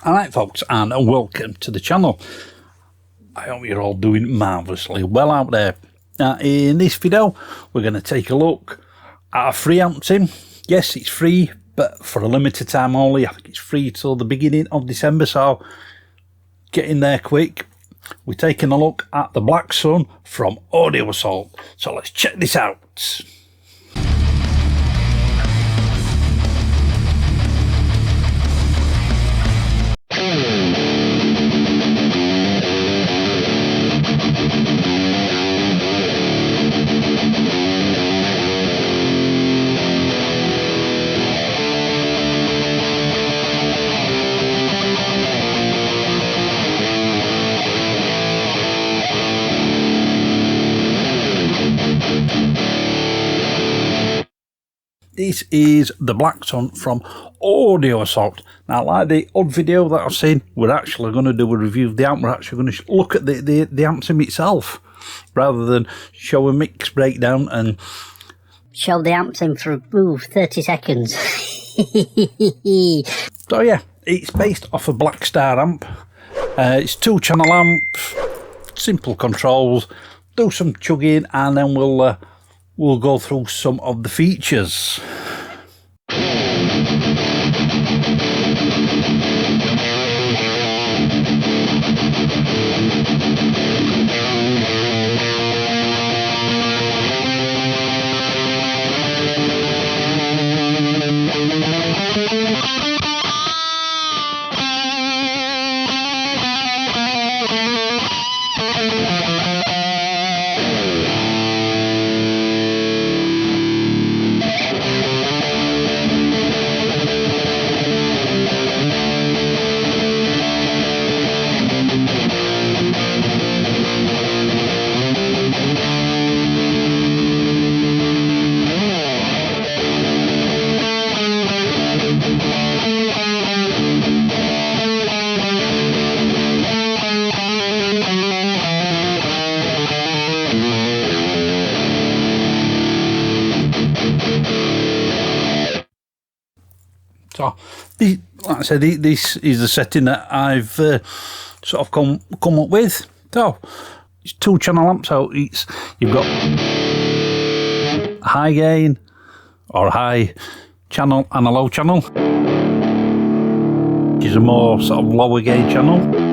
Alright folks, and welcome to the channel. I hope you're all doing marvellously well out there. Now in this video we're going to take a look at a free ampsim. Yes, it's free, but for a limited time only. I think it's free till the beginning of December, so get in there quick. We're taking a look at the BlackSun from Audio Assault. So let's check this out. This is the BlackSun from Audio Assault. Now, like the odd video that I've seen, we're actually going to do a review of the amp. We're actually going to look at the ampsim itself, rather than show a mix breakdown and show the ampsim for 30 seconds. So yeah, it's based off a BlackStar amp. It's 2-channel amp, simple controls, do some chugging, and then we'll go through some of the features. So, like I said, this is the setting that I've sort of come up with. So, it's 2-channel amp, so you've got high gain or high channel and a low channel, which is a more sort of lower gain channel.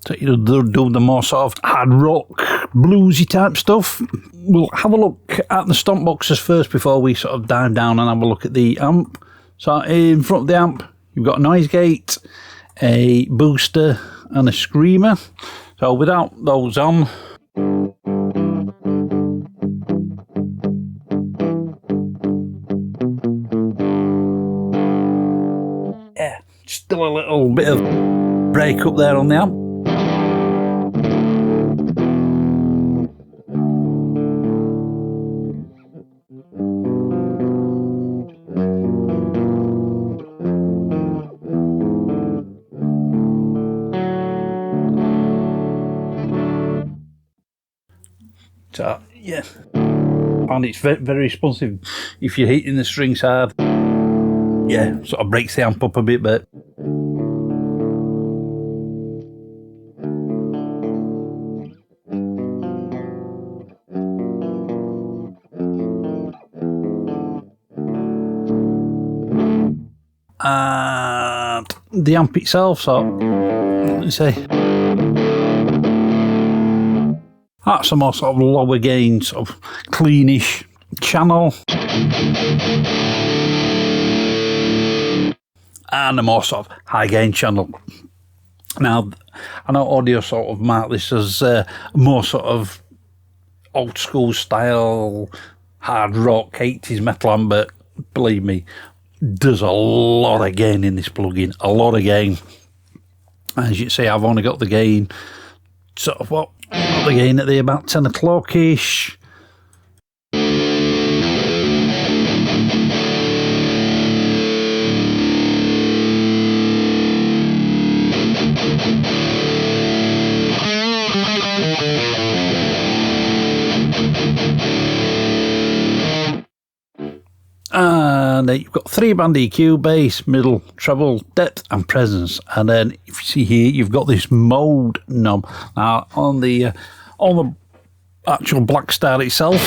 So you do the more sort of hard rock, bluesy type stuff. We'll have a look at the Stomp Boxes first before we sort of dive down and have a look at the amp. So in front of the amp, you've got a noise gate, a booster, and a screamer. So without those on, yeah, still a little bit of break up there on the amp. So yeah, and it's very, very responsive. If you're hitting the strings hard, yeah, sort of breaks the amp up a bit, but and the amp itself, so let's say that's a more sort of lower gain, sort of cleanish channel, and a more sort of high gain channel. Now, I know Audio sort of mark this as more sort of old school style, hard rock, 80s metal amp, but believe me, there's a lot of gain in this plugin, a lot of gain. As you see, I've only got the gain sort of what the gain at the about 10 o'clock ish. And you've got 3-band EQ, bass, middle, treble, depth and presence. And then if you see here, you've got this mode knob. Now on the actual BlackSun itself,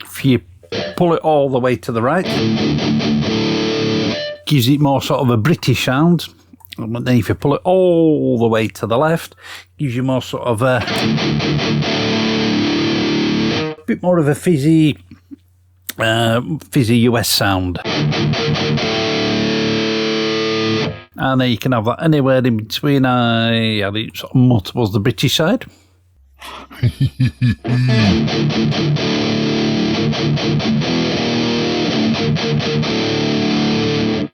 if you pull it all the way to the right, gives it more sort of a British sound. And then if you pull it all the way to the left, gives you more sort of a bit more of a fizzy US sound. And then you can have that anywhere in between. I think sort of more towards the British side.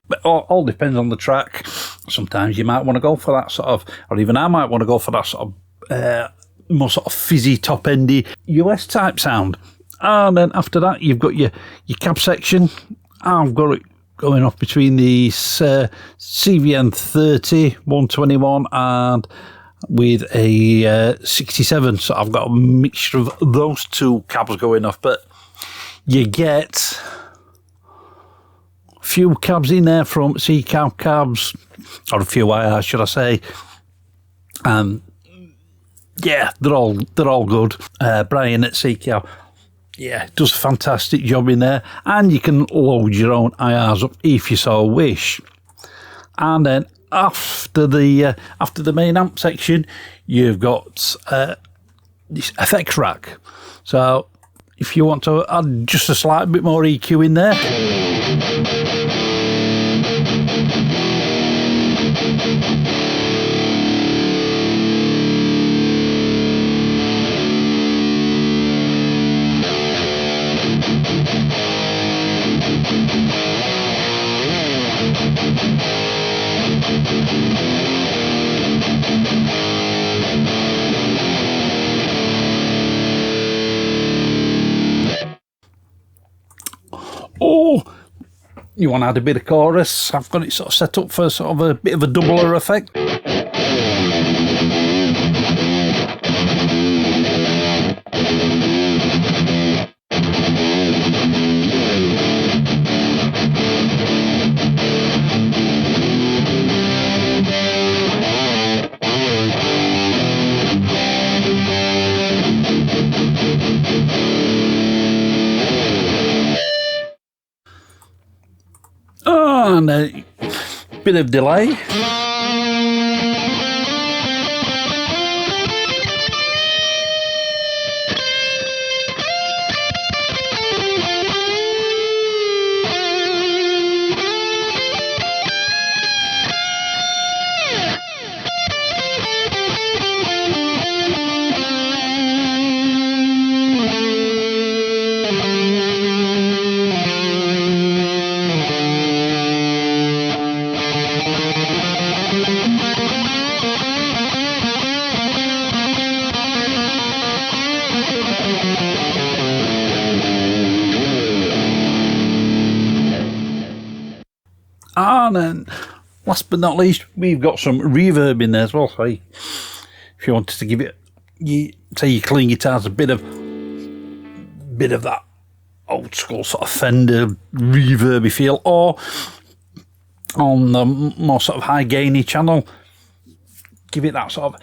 But all depends on the track. Sometimes you might want to go for that sort of, or even I might want to go for that sort of more sort of fizzy, top-endy US type sound. And then after that, you've got your cab section. I've got it going off between the CVN 30, 121 and with a 67. So I've got a mixture of those two cabs going off. But you get a few cabs in there from C-cab cabs, or a few IR, should I say. Yeah, they're all good. Brian at C-cab, yeah, does a fantastic job in there, and you can load your own IRs up if you so wish. And then after the main amp section, you've got this effects rack. So if you want to add just a slight bit more EQ in there, you want to add a bit of chorus, I've got it sort of set up for sort of a bit of a doubler effect. And a bit of delay. And then, last but not least, we've got some reverb in there as well. So if you wanted to give it, say your clean guitars a bit of that old school sort of Fender reverby feel, or on the more sort of high gainy channel, give it that sort of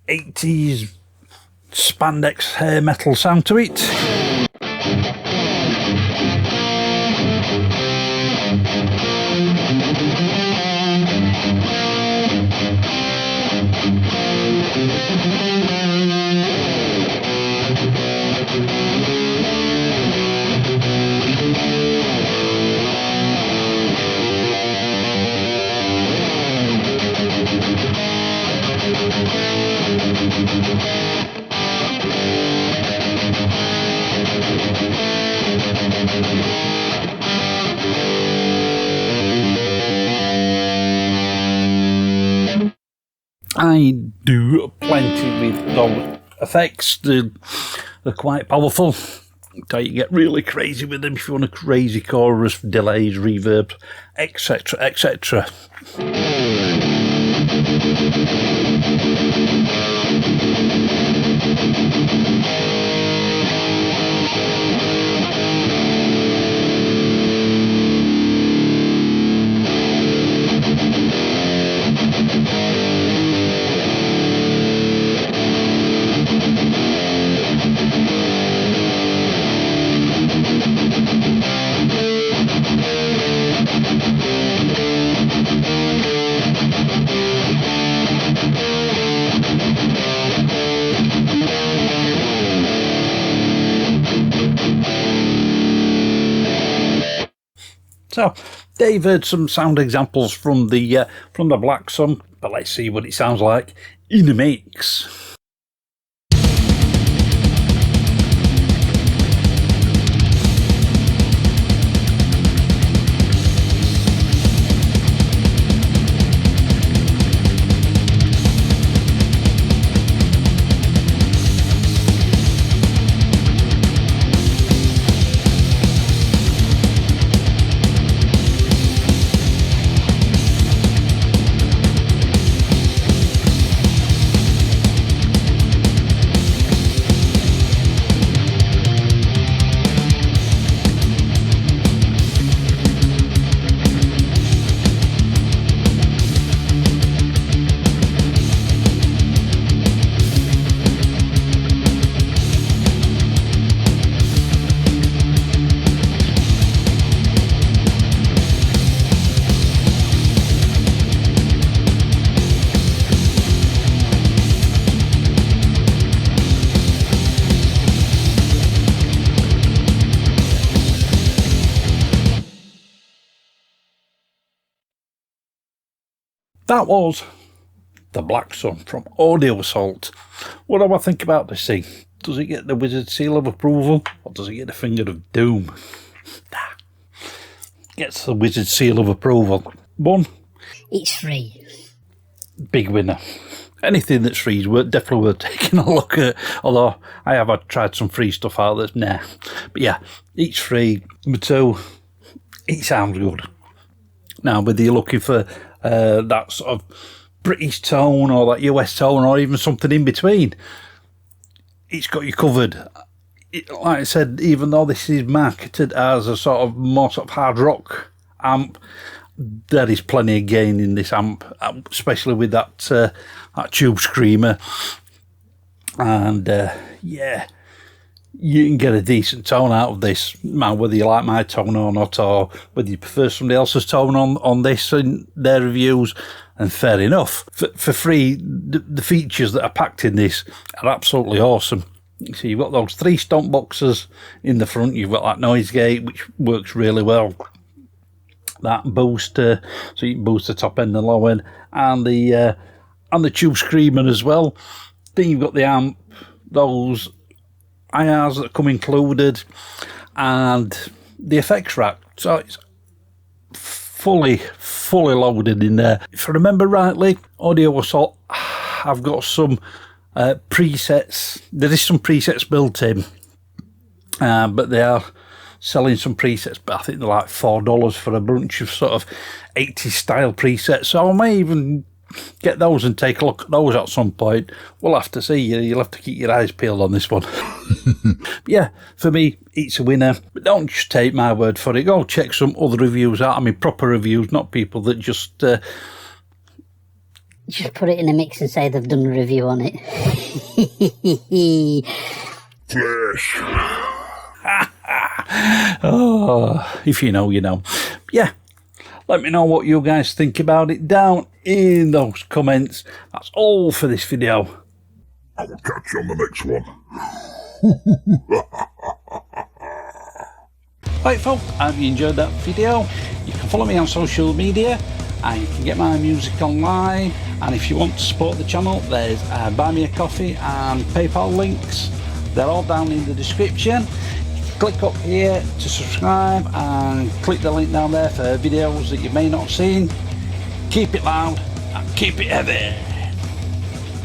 80s spandex hair metal sound to it. I do plenty with those effects. They're quite powerful. So you get really crazy with them if you want a crazy chorus, delays, reverbs, etc, etc. So Dave heard some sound examples from the BlackSun, but let's see what it sounds like in the mix. That was the BlackSun from Audio Assault. What do I think about this thing? Does it get the wizard seal of approval, or does it get the finger of doom? Gets the wizard seal of approval. One, it's free. Big winner. Anything that's free is definitely worth taking a look at, although I have tried some free stuff out that's nah. But yeah, it's free. Number two, it sounds good. Now, whether you're looking for that sort of British tone or that US tone or even something in between, it's got you covered. Like I said, even though this is marketed as a sort of more sort of hard rock amp, there is plenty of gain in this amp, especially with that tube screamer. And yeah, you can get a decent tone out of this. Now, whether you like my tone or not, or whether you prefer somebody else's tone on this in their reviews, and fair enough. For free, the features that are packed in this are absolutely awesome. So you've got those 3 stomp boxes in the front. You've got that noise gate, which works really well. That booster, so you can boost the top end and low end, and the tube screamer as well. Then you've got the amp, those IRs that come included, and the effects rack. So it's fully loaded in there. If I remember rightly, Audio Assault have got some presets. There is some presets built in, but they are selling some presets, but I think they're like $4 for a bunch of sort of 80s style presets. So I may even get those and take a look at those at some point. We'll have to see. You'll have to keep your eyes peeled on this one. Yeah, for me, it's a winner. But don't just take my word for it. Go check some other reviews out. I mean, proper reviews, not people that just put it in a mix and say they've done a review on it. Flash. Oh, if you know, you know. Yeah, let me know what you guys think about it down in those comments. That's all for this video. I will catch you on the next one. Right, folks, have you enjoyed that video? You can follow me on social media, and you can get my music online. And if you want to support the channel, there's Buy Me a Coffee and PayPal links. They're all down in the description. Click up here to subscribe and click the link down there for videos that you may not have seen. Keep it loud and keep it heavy.